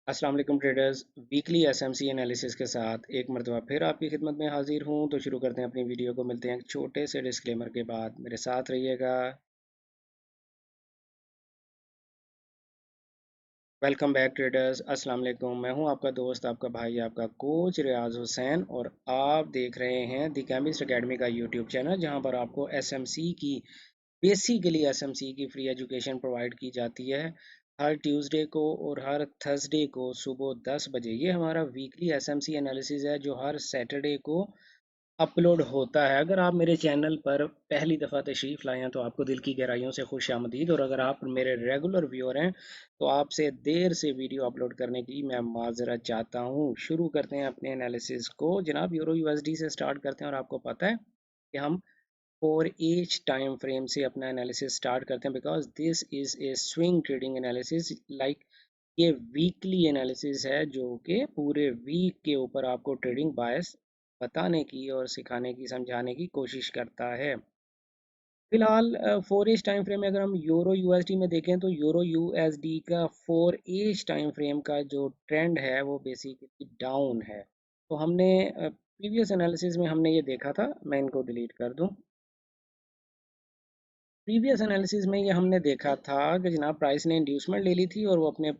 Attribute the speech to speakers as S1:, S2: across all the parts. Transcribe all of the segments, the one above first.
S1: अस्सलाम वालेकुम traders. Weekly SMC analysis के साथ एक मरतबा फिर आपकी खिदमत में हाजिर हूँ। तो शुरू करते हैं अपनी वीडियो को। मिलते हैं एक छोटे से डिस्क्लेमर के बाद। मेरे साथ रहिएगा। Welcome back traders. अस्सलाम वालेकुम। मैं हूँ आपका दोस्त, आपका भाई, आपका कोच रियाज हुसैन, और आप देख रहे हैं द केमिस्ट एकेडमी का यूट्यूब चैनल, जहाँ पर आपको एसएमसी की बेसिकली एसएमसी की फ्री एजुकेशन प्रोवाइड की जाती है हर ट्यूसडे को और हर थर्सडे को सुबह 10 बजे। ये हमारा वीकली एसएमसी एनालिसिस है जो हर सैटरडे को अपलोड होता है। अगर आप मेरे चैनल पर पहली दफ़ा तशरीफ़ लाए हैं तो आपको दिल की गहराइयों से खुश आमदीद, और अगर आप मेरे रेगुलर व्यूअर हैं तो आपसे देर से वीडियो अपलोड करने की मैं माजरत चाहता हूँ। शुरू करते हैं अपने एनालिसिस को। जनाब, यूरो यूएसडी से स्टार्ट करते हैं, और आपको पता है कि हम 4 एज टाइम फ्रेम से अपना एनालिसिस स्टार्ट करते हैं, because this is a swing trading analysis. Like ये वीकली एनालिसिस है जो कि पूरे वीक के ऊपर आपको ट्रेडिंग बायस बताने की और सिखाने की, समझाने की कोशिश करता है। फिलहाल 4 एज टाइम फ्रेम में अगर हम यूरो यूएसडी में देखें तो यूरो यूएसडी का 4 एज टाइम फ्रेम का जो ट्रेंड है वो बेसिकली डाउन है। तो हमने प्रीवियस एनालिसिस में हमने ये देखा था। मैं इनको डिलीट कर दूं। प्रीवियस एनालिसिस में ये हमने देखा था कि जनाब प्राइस ने इंड्यूसमेंट ले ली थी और वो अपने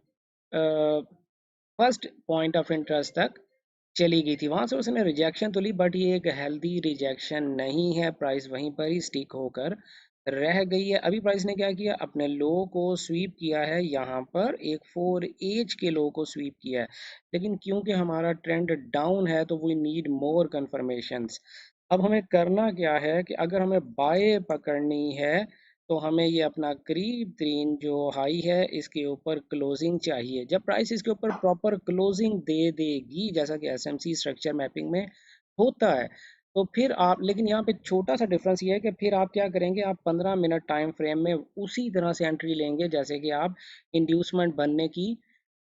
S1: फर्स्ट पॉइंट ऑफ इंटरेस्ट तक चली गई थी। वहां से उसने रिजेक्शन तो ली, बट ये एक हेल्दी रिजेक्शन नहीं है। प्राइस वहीं पर ही स्टिक होकर रह गई है। अभी प्राइस ने क्या किया, अपने लो को स्वीप किया है। यहाँ पर एक 4 एज के लो को स्वीप किया है, लेकिन क्योंकि हमारा ट्रेंड डाउन है तो वी नीड मोर कन्फर्मेशंस। अब हमें करना क्या है कि अगर हमें बाय पकड़नी है तो हमें ये अपना करीब तरीन जो हाई है इसके ऊपर क्लोजिंग चाहिए। जब प्राइस इसके ऊपर प्रॉपर क्लोजिंग दे देगी, जैसा कि एसएमसी स्ट्रक्चर मैपिंग में होता है, तो फिर आप, लेकिन यहाँ पे छोटा सा डिफरेंस ये है कि फिर आप क्या करेंगे, आप 15 मिनट टाइम फ्रेम में उसी तरह से एंट्री लेंगे जैसे कि आप इंड्यूसमेंट बनने की,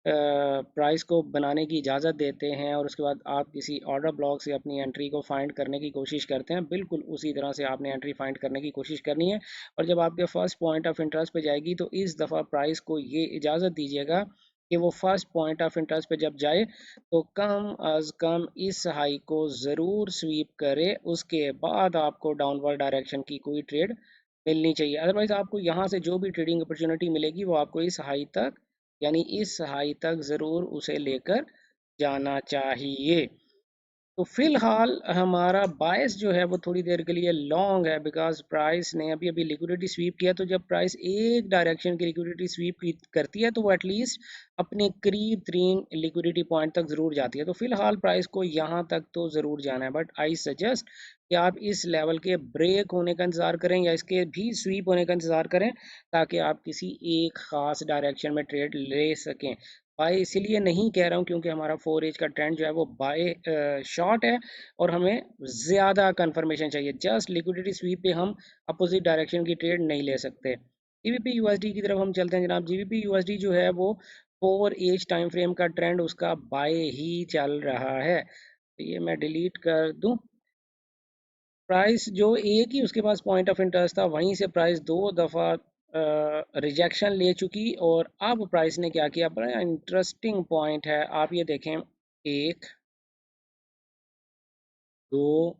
S1: प्राइस को बनाने की इजाज़त देते हैं, और उसके बाद आप किसी ऑर्डर ब्लॉक से अपनी एंट्री को फाइंड करने की कोशिश करते हैं। बिल्कुल उसी तरह से आपने एंट्री फाइंड करने की कोशिश करनी है। और जब आपके फर्स्ट पॉइंट ऑफ इंटरेस्ट पे जाएगी तो इस दफ़ा प्राइस को ये इजाज़त दीजिएगा कि वो फर्स्ट पॉइंट ऑफ इंटरेस्ट पे जब जाए तो कम अज़ कम इस हाई को ज़रूर स्वीप करे। उसके बाद आपको डाउनवर्ड डायरेक्शन की कोई ट्रेड मिलनी चाहिए। अदरवाइज़ आपको यहाँ से जो भी ट्रेडिंग अपॉर्चुनिटी मिलेगी वो आपको इस हाई तक, यानी इस हाई तक ज़रूर उसे लेकर जाना चाहिए। तो फिलहाल हमारा बायस जो है वो थोड़ी देर के लिए लॉन्ग है, बिकॉज प्राइस ने अभी अभी लिक्विडिटी स्वीप किया। तो जब प्राइस एक डायरेक्शन की लिक्विडिटी स्वीप करती है तो वो एटलीस्ट अपने करीब तरीन लिक्विडिटी पॉइंट तक ज़रूर जाती है। तो फिलहाल प्राइस को यहाँ तक तो ज़रूर जाना है, बट आई सजेस्ट कि आप इस लेवल के ब्रेक होने का इंतज़ार करें या इसके भी स्वीप होने का इंतज़ार करें, ताकि आप किसी एक ख़ास डायरेक्शन में ट्रेड ले सकें। बाय इसीलिए नहीं कह रहा हूँ क्योंकि हमारा 4 एज का ट्रेंड जो है वो बाय शॉर्ट है, और हमें ज़्यादा कंफर्मेशन चाहिए। जस्ट लिक्विडिटी स्वीप पे हम अपोजिट डायरेक्शन की ट्रेड नहीं ले सकते। जीबीपी यूएसडी की तरफ हम चलते हैं जनाब। जीबीपी यूएसडी जो है वो 4 एज टाइम फ्रेम का ट्रेंड उसका बाय ही चल रहा है। तो ये मैं डिलीट कर दूं। प्राइस जो एक ही उसके पास पॉइंट ऑफ इंटरेस्ट था, वहीं से प्राइस दो दफ़ा रिजेक्शन ले चुकी, और अब प्राइस ने क्या किया, बड़ा इंटरेस्टिंग पॉइंट है। आप ये देखें, एक, दो,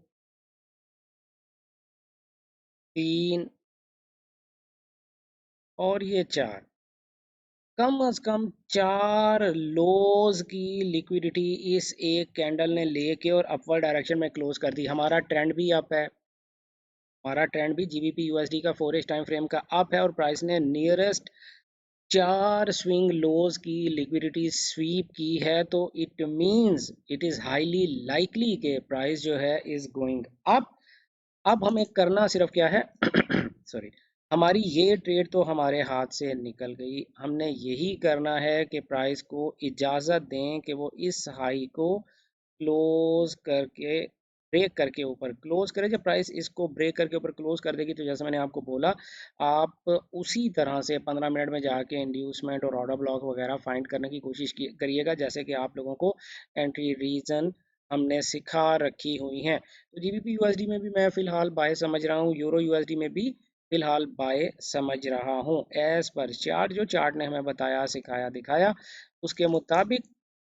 S1: तीन, और ये चार, कम अज कम चार लोज की लिक्विडिटी इस एक कैंडल ने लेके और अपवर्ड डायरेक्शन में क्लोज कर दी। हमारा ट्रेंड भी अप है। हमारा ट्रेंड भी जीबीपी यूएसडी का 4 एज टाइम फ्रेम का अप है, और प्राइस ने नियरेस्ट चार स्विंग लोज की लिक्विडिटी स्वीप की है। तो it means it is highly likely कि प्राइस जो है इज गोइंग अप। अब हमें करना सिर्फ क्या है सॉरी, हमारी ये ट्रेड तो हमारे हाथ से निकल गई। हमने यही करना है कि प्राइस को इजाज़त दें कि वो इस हाई को क्लोज करके, ब्रेक करके ऊपर क्लोज करे। जब प्राइस इसको ब्रेक करके ऊपर क्लोज कर देगी तो जैसे मैंने आपको बोला, आप उसी तरह से 15 मिनट में जाके इंड्यूसमेंट और ऑर्डर ब्लॉक वगैरह फाइंड करने की कोशिश करिएगा, जैसे कि आप लोगों को एंट्री रीजन हमने सिखा रखी हुई हैं। तो जीबीपी यूएसडी में भी मैं फिलहाल बाय समझ रहा हूँ, यूरो यूएसडी में भी फिलहाल बाय समझ रहा हूँ। एज पर चार्ट, जो चार्ट ने हमें बताया, सिखाया, दिखाया, उसके मुताबिक।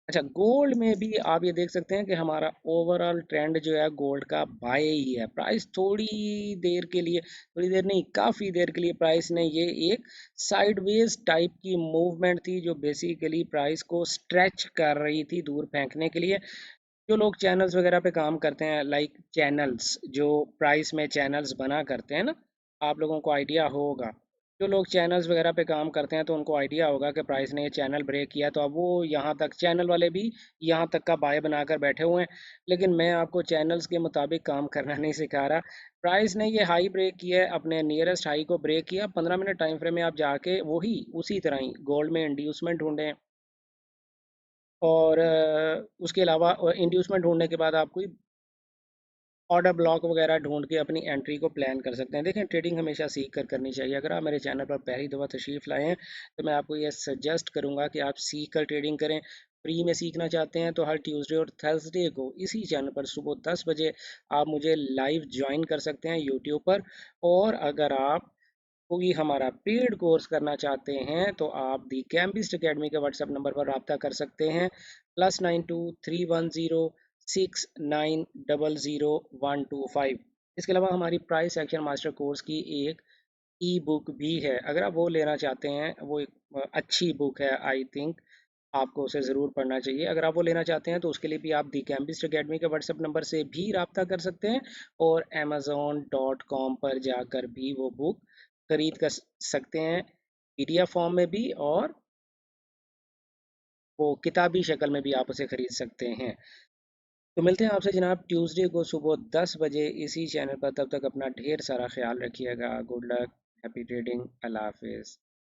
S1: अच्छा, गोल्ड में भी आप ये देख सकते हैं कि हमारा ओवरऑल ट्रेंड जो है गोल्ड का बाय ही है। प्राइस थोड़ी देर के लिए, थोड़ी देर नहीं, काफ़ी देर के लिए प्राइस ने ये एक साइडवेज टाइप की मूवमेंट थी जो बेसिकली प्राइस को स्ट्रेच कर रही थी दूर फेंकने के लिए। जो लोग चैनल्स वगैरह पे काम करते हैं, लाइक चैनल्स जो प्राइस में चैनल्स बना करते हैं ना, आप लोगों को आइडिया होगा। जो लोग चैनल्स वगैरह पे काम करते हैं तो उनको आइडिया होगा कि प्राइस ने ये चैनल ब्रेक किया, तो अब वो यहाँ तक, चैनल वाले भी यहाँ तक का बाय बनाकर बैठे हुए हैं। लेकिन मैं आपको चैनल्स के मुताबिक काम करना नहीं सिखा रहा। प्राइस ने ये हाई ब्रेक किया है, अपने नियरेस्ट हाई को ब्रेक किया। 15 मिनट टाइम फ्रेम में आप जाके वही उसी तरह ही गोल्ड में इंड्यूसमेंट ढूंढें, और उसके अलावा इंड्यूसमेंट ढूंढने के बाद आप कोई ऑर्डर ब्लॉक वगैरह ढूंढ के अपनी एंट्री को प्लान कर सकते हैं। देखें, ट्रेडिंग हमेशा सीख कर करनी चाहिए। अगर आप मेरे चैनल पर पहली दफ़ा तशरीफ़ लाए हैं तो मैं आपको ये सजेस्ट करूंगा कि आप सीख कर ट्रेडिंग करें। फ्री में सीखना चाहते हैं तो हर ट्यूसडे और थर्सडे को इसी चैनल पर सुबह 10 बजे आप मुझे लाइव ज्वाइन कर सकते हैं यूट्यूब पर। और अगर आप कोई हमारा पेड कोर्स करना चाहते हैं तो आप दी कैम्बिस्ट अकेडमी के व्हाट्सएप नंबर पर रब्ता कर सकते हैं, +92 310 6900 125। इसके अलावा हमारी प्राइस एक्शन मास्टर कोर्स की एक ई बुक भी है। अगर आप वो लेना चाहते हैं, वो एक अच्छी बुक है, आई थिंक आपको उसे ज़रूर पढ़ना चाहिए। अगर आप वो लेना चाहते हैं तो उसके लिए भी आप दी कैम्बिस्ट अकेडमी के व्हाट्सएप नंबर से भी रब्ता कर सकते हैं, और amazon.com पर जाकर भी वो बुक खरीद कर सकते हैं, पीडीएफ फॉर्म में भी, और वो किताबी शक्ल में भी आप उसे खरीद सकते हैं। तो मिलते हैं आपसे जनाब ट्यूसडे को सुबह 10 बजे इसी चैनल पर। तब तक अपना ढेर सारा ख्याल रखिएगा। गुड लक, हैप्पी ट्रेडिंग, अल्लाह हाफिज़।